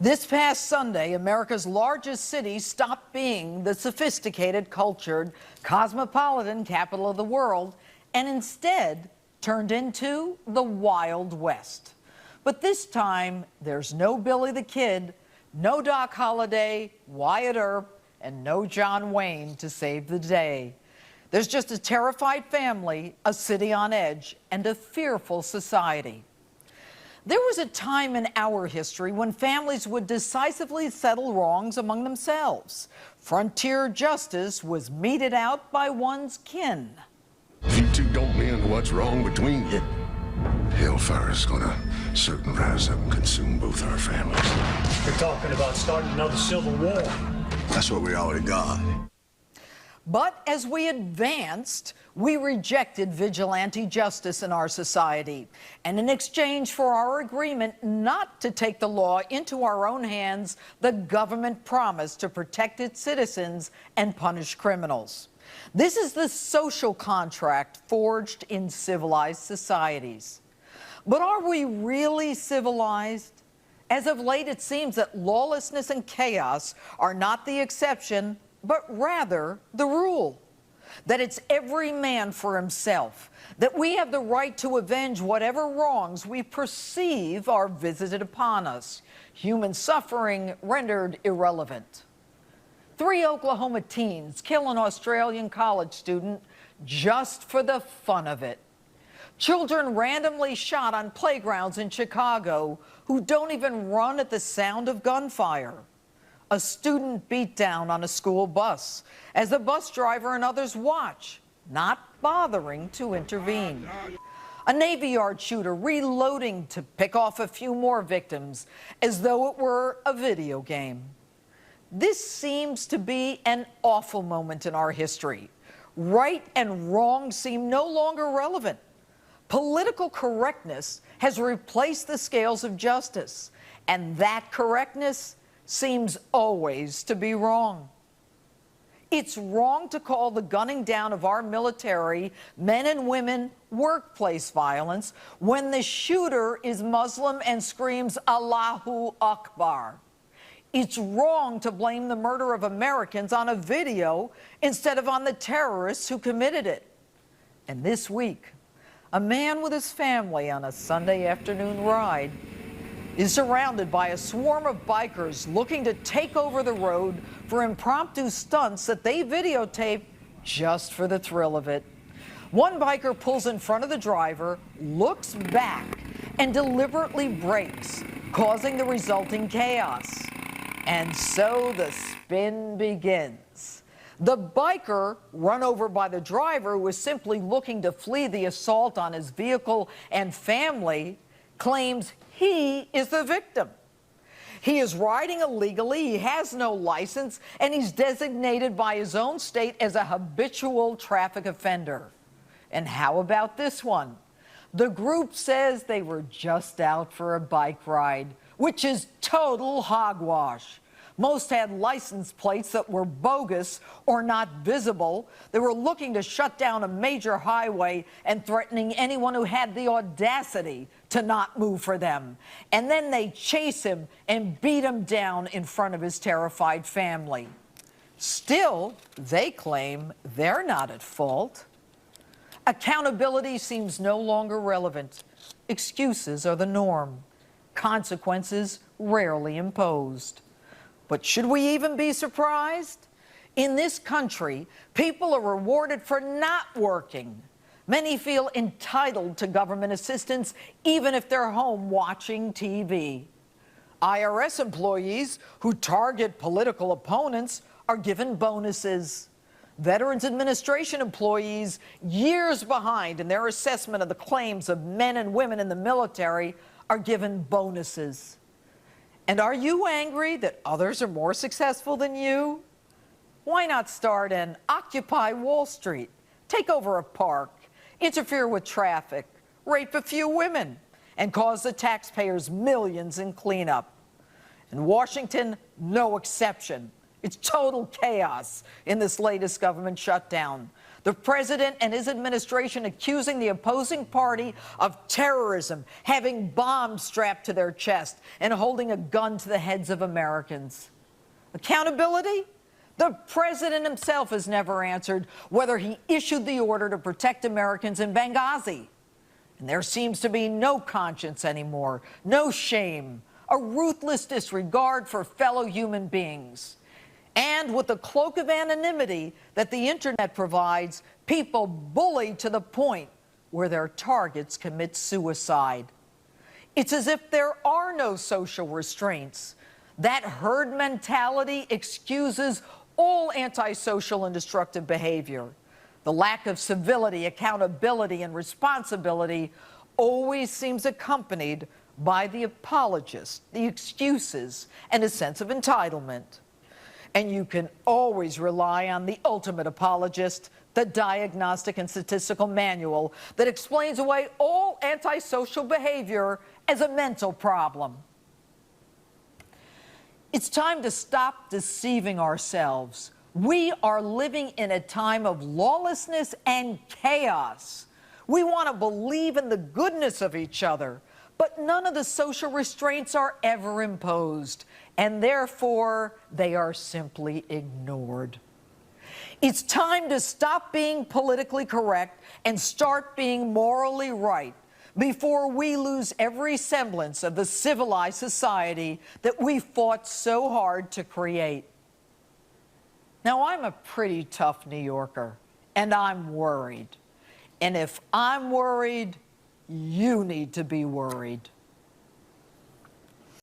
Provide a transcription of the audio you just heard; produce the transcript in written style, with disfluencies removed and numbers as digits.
This past Sunday, America's largest city stopped being the sophisticated, cultured, cosmopolitan capital of the world and instead turned into the Wild West. But this time, there's no Billy the Kid, no Doc Holliday, Wyatt Earp, and no John Wayne to save the day. There's just a terrified family, a city on edge, and a fearful society. There was a time in our history when families would decisively settle wrongs among themselves. Frontier justice was meted out by one's kin. If you two don't mend what's wrong between you, hellfire's gonna certain rise up and consume both our families. You're talking about starting another civil war. That's what we already got. But as we advanced, we rejected vigilante justice in our society. And in exchange for our agreement not to take the law into our own hands, the government promised to protect its citizens and punish criminals. This is the social contract forged in civilized societies. But are we really civilized? As of late, it seems that lawlessness and chaos are not the exception, but rather the rule. That it's every man for himself, that we have the right to avenge whatever wrongs we perceive are visited upon us, human suffering rendered irrelevant. 3 Oklahoma teens kill an Australian college student just for the fun of it. Children randomly shot on playgrounds in Chicago who don't even run at the sound of gunfire. A student beat down on a school bus as the bus driver and others watch, not bothering to intervene. A Navy Yard shooter reloading to pick off a few more victims as though it were a video game. This seems to be an awful moment in our history. Right and wrong seem no longer relevant. Political correctness has replaced the scales of justice, and that correctness seems always to be wrong. It's wrong to call the gunning down of our military, men and women, workplace violence when the shooter is Muslim and screams Allahu Akbar. It's wrong to blame the murder of Americans on a video instead of on the terrorists who committed it. And this week, a man with his family on a Sunday afternoon ride is surrounded by a swarm of bikers looking to take over the road for impromptu stunts that they videotape just for the thrill of it. One biker pulls in front of the driver, looks back, and deliberately brakes, causing the resulting chaos. And so the spin begins. The biker, run over by the driver, who was simply looking to flee the assault on his vehicle and family, claims he is the victim. He is riding illegally, he has no license, and he's designated by his own state as a habitual traffic offender. And how about this one? The group says they were just out for a bike ride, which is total hogwash. Most had license plates that were bogus or not visible. They were looking to shut down a major highway and threatening anyone who had the audacity to not move for them. And then they chase him and beat him down in front of his terrified family. Still, they claim they're not at fault. Accountability seems no longer relevant. Excuses are the norm. Consequences rarely imposed. But should we even be surprised? In this country, people are rewarded for not working. Many feel entitled to government assistance even if they're home watching TV. IRS employees who target political opponents are given bonuses. Veterans Administration employees, years behind in their assessment of the claims of men and women in the military, are given bonuses. And are you angry that others are more successful than you? Why not start an Occupy Wall Street, take over a park, interfere with traffic, rape a few women, and cause the taxpayers millions in cleanup? In Washington, no exception. It's total chaos in this latest government shutdown. The president and his administration accusing the opposing party of terrorism, having bombs strapped to their chest, and holding a gun to the heads of Americans. Accountability? The president himself has never answered whether he issued the order to protect Americans in Benghazi. And there seems to be no conscience anymore, no shame, a ruthless disregard for fellow human beings. And with the cloak of anonymity that the internet provides, people bully to the point where their targets commit suicide. It's as if there are no social restraints. That herd mentality excuses all antisocial and destructive behavior. The lack of civility, accountability, and responsibility always seems accompanied by the apologists, the excuses, and a sense of entitlement. And you can always rely on the ultimate apologist, the Diagnostic and Statistical Manual that explains away all antisocial behavior as a mental problem. It's time to stop deceiving ourselves. We are living in a time of lawlessness and chaos. We want to believe in the goodness of each other, but none of the social restraints are ever imposed, and therefore they are simply ignored. It's time to stop being politically correct and start being morally right before we lose every semblance of the civilized society that we fought so hard to create. Now, I'm a pretty tough New Yorker, and I'm worried. And if I'm worried, you need to be worried.